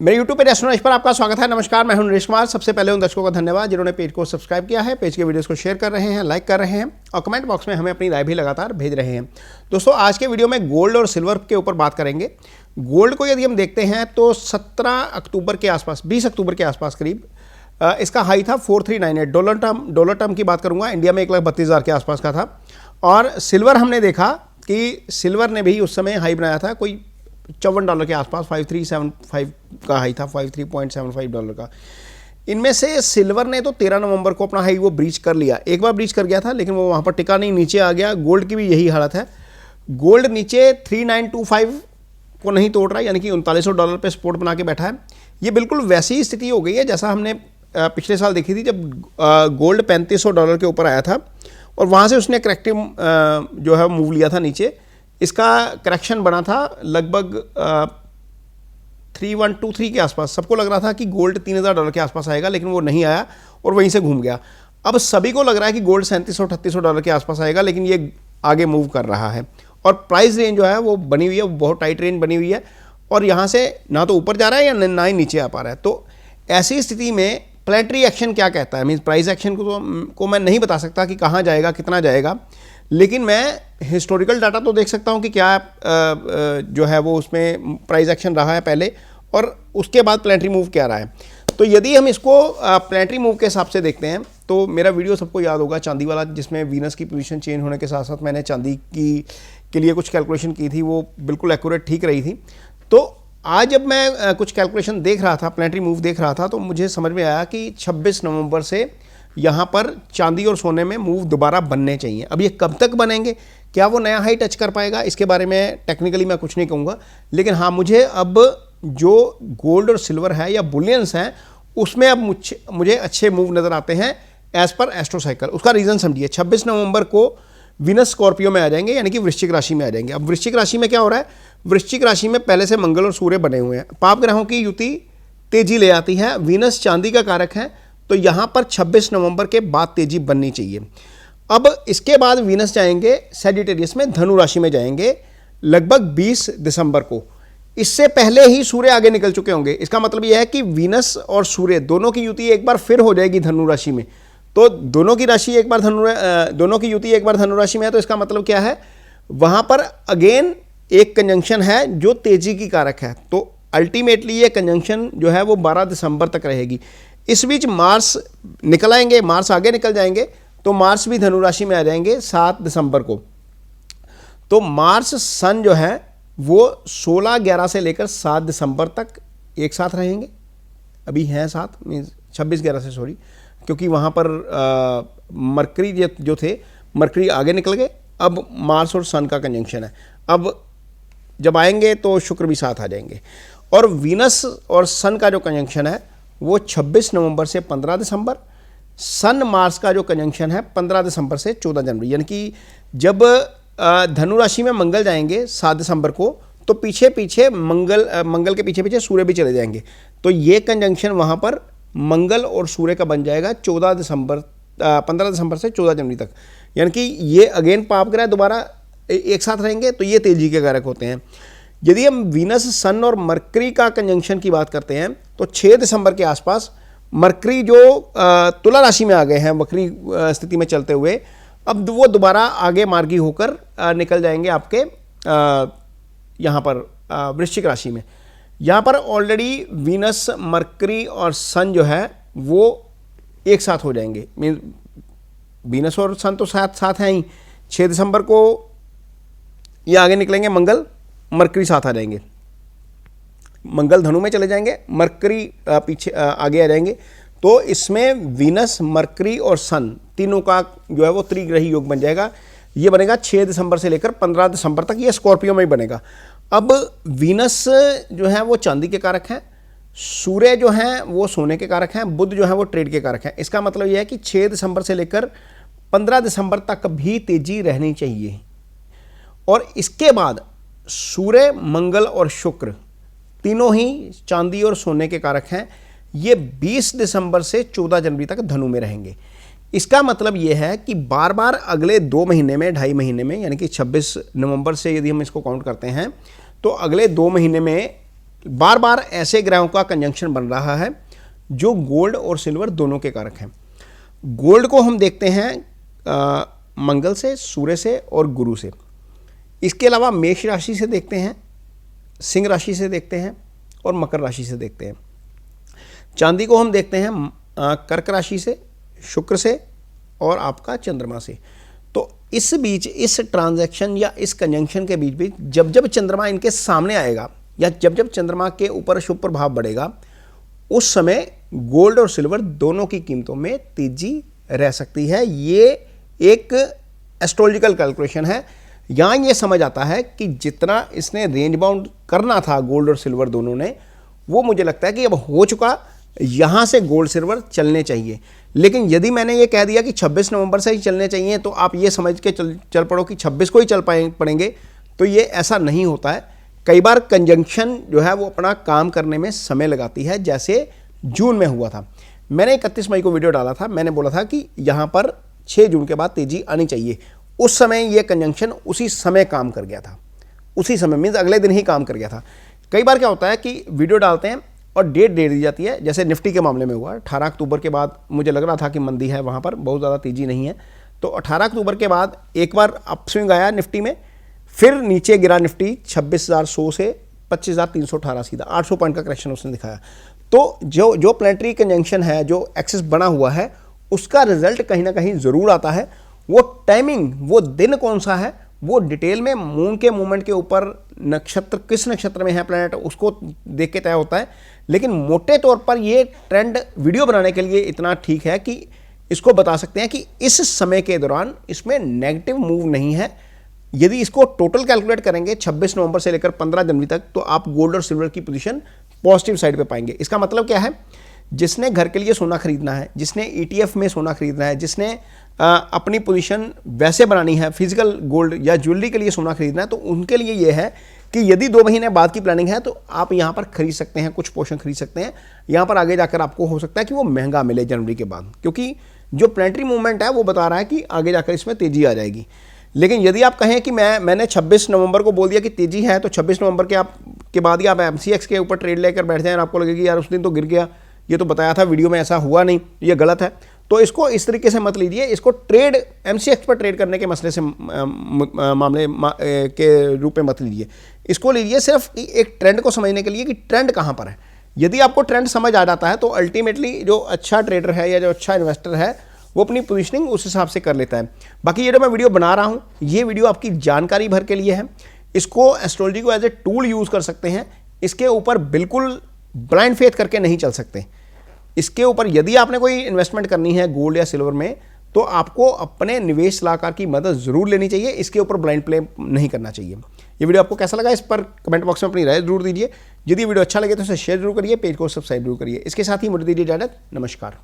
मेरे YouTube पे astro knowledge पर आपका स्वागत है। नमस्कार, मैं हूं नरेश कुमार। सबसे पहले उन दर्शकों का धन्यवाद जिन्होंने पेज को सब्सक्राइब किया है, पेज के वीडियोस को शेयर कर रहे हैं, लाइक कर रहे हैं और कमेंट बॉक्स में हमें अपनी राय भी लगातार भेज रहे हैं। दोस्तों, आज के वीडियो में गोल्ड और सिल्वर के ऊपर बात करेंगे। गोल्ड को यदि हम देखते हैं तो 17 अक्टूबर के आसपास, 20 अक्टूबर के आसपास करीब इसका हाई था 4398। डॉलर टर्म की बात करूंगा, इंडिया में 1,32,000 के आसपास का था। और सिल्वर हमने देखा कि सिल्वर ने भी उस समय हाई बनाया था, कोई $54 के आसपास, 5375 का हाई था, $53.75 का। इनमें से सिल्वर ने तो 13 नवंबर को अपना हाई वो ब्रीच कर लिया, एक बार ब्रीच कर गया था, लेकिन वो वहाँ पर टिका नहीं, नीचे आ गया। गोल्ड की भी यही हालत है। गोल्ड नीचे 3925 को नहीं तोड़ रहा, यानी कि $3900 पे सपोर्ट बना के बैठा है। ये बिल्कुल वैसी ही स्थिति हो गई है जैसा हमने पिछले साल देखी थी, जब गोल्ड $3500 के ऊपर आया था और वहाँ से उसने करेक्टिव जो है मूव लिया था नीचे। इसका करेक्शन बना था लगभग 3123 के आसपास। सबको लग रहा था कि गोल्ड $3000 के आसपास आएगा, लेकिन वो नहीं आया और वहीं से घूम गया। अब सभी को लग रहा है कि गोल्ड $3700-3800 के आसपास आएगा, लेकिन ये आगे मूव कर रहा है और प्राइस रेंज जो है वो बनी हुई है, बहुत टाइट रेंज बनी हुई है और यहाँ से ना तो ऊपर जा रहा है या ना ही नीचे आ पा रहा है। तो ऐसी स्थिति में प्लेनेटरी एक्शन क्या कहता है, मीन्स प्राइस एक्शन को मैं नहीं बता सकता कि कहाँ जाएगा, कितना जाएगा, लेकिन मैं हिस्टोरिकल डाटा तो देख सकता हूँ कि क्या जो है वो उसमें प्राइस एक्शन रहा है पहले और उसके बाद प्लेनेटरी मूव क्या रहा है। तो यदि हम इसको प्लेनेटरी मूव के हिसाब से देखते हैं तो मेरा वीडियो सबको याद होगा चांदी वाला, जिसमें वीनस की पोजीशन चेंज होने के साथ साथ मैंने चांदी के लिए कुछ कैलकुलेशन की थी, वो बिल्कुल एक्यूरेट ठीक रही थी। तो आज जब मैं कुछ कैलकुलेशन देख रहा था, प्लेनेटरी मूव देख रहा था, तो मुझे समझ में आया कि 26 नवंबर से यहाँ पर चांदी और सोने में मूव दोबारा बनने चाहिए। अब ये कब तक बनेंगे, क्या वो नया हाई टच कर पाएगा, इसके बारे में टेक्निकली मैं कुछ नहीं कहूँगा, लेकिन हाँ, मुझे अब जो गोल्ड और सिल्वर है या बुलियंस हैं उसमें अब मुझे अच्छे मूव नज़र आते हैं एज पर एस्ट्रो साइकिल। उसका रीज़न समझिए, 26 नवंबर को वीनस स्कॉर्पियो में आ जाएंगे, यानी कि वृश्चिक राशि में आ जाएंगे। अब वृश्चिक राशि में क्या हो रहा है, वृश्चिक राशि में पहले से मंगल और सूर्य बने हुए हैं, पाप ग्रहों की युति तेजी ले आती है। वीनस चांदी का कारक है, तो यहाँ पर 26 नवंबर के बाद तेजी बननी चाहिए। अब इसके बाद वीनस जाएंगे सैजिटेरियस में, धनु राशि में जाएंगे लगभग 20 दिसंबर को। इससे पहले ही सूर्य आगे निकल चुके होंगे। इसका मतलब यह है कि वीनस और सूर्य दोनों की युति एक बार फिर हो जाएगी धनु राशि में। तो दोनों की राशि एक बार दोनों की युति एक बार धनु राशि में है, तो इसका मतलब क्या है, वहाँ पर अगेन एक कंजंक्शन है जो तेजी की कारक है। तो अल्टीमेटली ये कंजंक्शन जो है वो 12 दिसंबर तक रहेगी। इस बीच मार्स निकल आएंगे, मार्स आगे निकल जाएंगे, तो मार्स भी धनु राशि में आ जाएंगे 7 दिसंबर को। तो मार्स सन जो है वो 16/11 से लेकर 7 दिसंबर तक एक साथ रहेंगे। अभी हैं 7 मीन्स 26/11 से, सॉरी, क्योंकि वहाँ पर मरकरी जो थे, मरकरी आगे निकल गए। अब मार्स और सन का कंजंक्शन है। अब जब आएंगे तो शुक्र भी साथ आ जाएंगे। और वीनस और सन का जो कंजंक्शन है वो 26 नवंबर से 15 दिसंबर, सन मार्स का जो कंजंक्शन है 15 दिसंबर से 14 जनवरी, यानी कि जब धनु राशि में मंगल जाएंगे 7 दिसंबर को, तो पीछे पीछे मंगल के पीछे पीछे सूर्य भी चले जाएंगे। तो ये कंजंक्शन वहाँ पर मंगल और सूर्य का बन जाएगा 15 दिसंबर से 14 जनवरी तक, यानी कि ये अगेन पाप ग्रह दोबारा एक साथ रहेंगे। तो ये तेजी के कारक होते हैं। यदि हम वीनस, सन और मरकरी का कंजंक्शन की बात करते हैं तो 6 दिसंबर के आसपास मरकरी जो तुला राशि में आ गए हैं वक्री स्थिति में चलते हुए, अब वो दोबारा आगे मार्गी होकर निकल जाएंगे आपके यहाँ पर वृश्चिक राशि में। यहाँ पर ऑलरेडी वीनस, मरकरी और सन जो है वो एक साथ हो जाएंगे। मीन वीनस और सन तो साथ हैं ही। 6 दिसंबर को ये आगे निकलेंगे, मंगल मरकरी साथ आ जाएंगे। मंगल धनु में चले जाएंगे, मरकरी पीछे आगे आ जाएंगे। तो इसमें वीनस, मरकरी और सन तीनों का जो है वो त्रिग्रही योग बन जाएगा। ये बनेगा 6 दिसंबर से लेकर 15 दिसंबर तक, ये स्कॉर्पियो में ही बनेगा। अब वीनस जो है वो चांदी के कारक हैं, सूर्य जो हैं वो सोने के कारक हैं, बुध जो है वो ट्रेड के कारक हैं। इसका मतलब यह है कि 6 दिसंबर से लेकर 15 दिसंबर तक भी तेजी रहनी चाहिए। और इसके बाद सूर्य, मंगल और शुक्र तीनों ही चांदी और सोने के कारक हैं। ये 20 दिसंबर से 14 जनवरी तक धनु में रहेंगे। इसका मतलब ये है कि बार बार अगले 2 महीने में, 2.5 महीने में, यानी कि 26 नवंबर से यदि हम इसको काउंट करते हैं तो अगले 2 महीने में बार बार ऐसे ग्रहों का कंजंक्शन बन रहा है जो गोल्ड और सिल्वर दोनों के कारक हैं। गोल्ड को हम देखते हैं मंगल से, सूर्य से और गुरु से। इसके अलावा मेष राशि से देखते हैं, सिंह राशि से देखते हैं और मकर राशि से देखते हैं। चांदी को हम देखते हैं कर्क राशि से, शुक्र से और आपका चंद्रमा से। तो इस बीच, इस ट्रांजैक्शन या इस कंजंक्शन के बीच बीच जब जब चंद्रमा इनके सामने आएगा या जब जब चंद्रमा के ऊपर शुभ प्रभाव बढ़ेगा, उस समय गोल्ड और सिल्वर दोनों की कीमतों में तेजी रह सकती है। ये एक एस्ट्रोलॉजिकल कैलकुलेशन है। यहाँ ये समझ आता है कि जितना इसने रेंज बाउंड करना था गोल्ड और सिल्वर दोनों ने, वो मुझे लगता है कि अब हो चुका। यहाँ से गोल्ड सिल्वर चलने चाहिए। लेकिन यदि मैंने ये कह दिया कि 26 नवंबर से ही चलने चाहिए, तो आप ये समझ के चल पड़ो कि 26 को ही चल पड़ेंगे, तो ये ऐसा नहीं होता है। कई बार कंजंक्शन जो है वो अपना काम करने में समय लगाती है, जैसे जून में हुआ था। मैंने 31 मई को वीडियो डाला था, मैंने बोला था कि यहाँ पर 6 जून के बाद तेजी आनी चाहिए। उस समय ये कंजंक्शन उसी समय काम कर गया था, उसी समय मीन्स अगले दिन ही काम कर गया था। कई बार क्या होता है कि वीडियो डालते हैं और डेट दे दी जाती है, जैसे निफ्टी के मामले में हुआ। 18 अक्टूबर के बाद मुझे लग रहा था कि मंदी है, वहाँ पर बहुत ज़्यादा तेज़ी नहीं है। तो 18 अक्टूबर के बाद एक बार अपस्विंग आया निफ्टी में, फिर नीचे गिरा निफ्टी 26,100 से 25,318 सीधा 800 पॉइंट का करेक्शन उसने दिखाया। तो जो प्लैनेटरी कंजंक्शन है, जो एक्सिस बना हुआ है, उसका रिजल्ट कहीं ना कहीं ज़रूर आता है। वो टाइमिंग, वो दिन कौन सा है, वो डिटेल में मून के मूवमेंट के ऊपर, नक्षत्र किस नक्षत्र में है प्लैनेट, उसको देख के तय होता है। लेकिन मोटे तौर पर ये ट्रेंड वीडियो बनाने के लिए इतना ठीक है कि इसको बता सकते हैं कि इस समय के दौरान इसमें नेगेटिव मूव नहीं है। यदि इसको टोटल कैलकुलेट करेंगे 26 नवंबर से लेकर 15 जनवरी तक, तो आप गोल्ड और सिल्वर की पोजीशन पॉजिटिव साइड पे पाएंगे। इसका मतलब क्या है, जिसने घर के लिए सोना खरीदना है, जिसने ETF में सोना खरीदना है, जिसने अपनी पोजीशन वैसे बनानी है, फिजिकल गोल्ड या ज्वेलरी के लिए सोना खरीदना है, तो उनके लिए ये है कि यदि 2 महीने बाद की प्लानिंग है तो आप यहाँ पर खरीद सकते हैं, कुछ पोर्शन खरीद सकते हैं। यहाँ पर आगे जाकर आपको हो सकता है कि वो महंगा मिले जनवरी के बाद, क्योंकि जो प्लैनेटरी मूवमेंट है वो बता रहा है कि आगे जाकर इसमें तेज़ी आ जाएगी। लेकिन यदि आप कहें कि मैंने 26 नवंबर को बोल दिया कि तेज़ी है, तो 26 नवंबर के बाद ही आप MCX के ऊपर ट्रेड लेकर बैठ जाएं और आपको लगेगी यार उस दिन तो गिर गया, ये तो बताया था वीडियो में, ऐसा हुआ नहीं, ये गलत है। तो इसको इस तरीके से मत लीजिए। इसको ट्रेड MCX पर ट्रेड करने के मसले से मामले के रूप में मत लीजिए। इसको लीजिए सिर्फ एक ट्रेंड को समझने के लिए कि ट्रेंड कहाँ पर है। यदि आपको ट्रेंड समझ आ जाता है तो अल्टीमेटली जो अच्छा ट्रेडर है या जो अच्छा इन्वेस्टर है वो अपनी पोजीशनिंग उस हिसाब से कर लेता है। बाकी ये जो मैं वीडियो बना रहा हूँ, ये वीडियो आपकी जानकारी भर के लिए है। इसको एस्ट्रोलॉजी को एज ए टूल यूज़ कर सकते हैं। इसके ऊपर बिल्कुल ब्लाइंड फेथ करके नहीं चल सकते। इसके ऊपर यदि आपने कोई इन्वेस्टमेंट करनी है गोल्ड या सिल्वर में, तो आपको अपने निवेश सलाहकार की मदद ज़रूर लेनी चाहिए। इसके ऊपर ब्लाइंड प्ले नहीं करना चाहिए। ये वीडियो आपको कैसा लगा, इस पर कमेंट बॉक्स में अपनी राय जरूर दीजिए। यदि वीडियो अच्छा लगे तो इसे शेयर जरूर करिए, पेज को सब्सक्राइब जरूर करिए। इसके साथ ही मुझे दीजिए इजाजत। नमस्कार।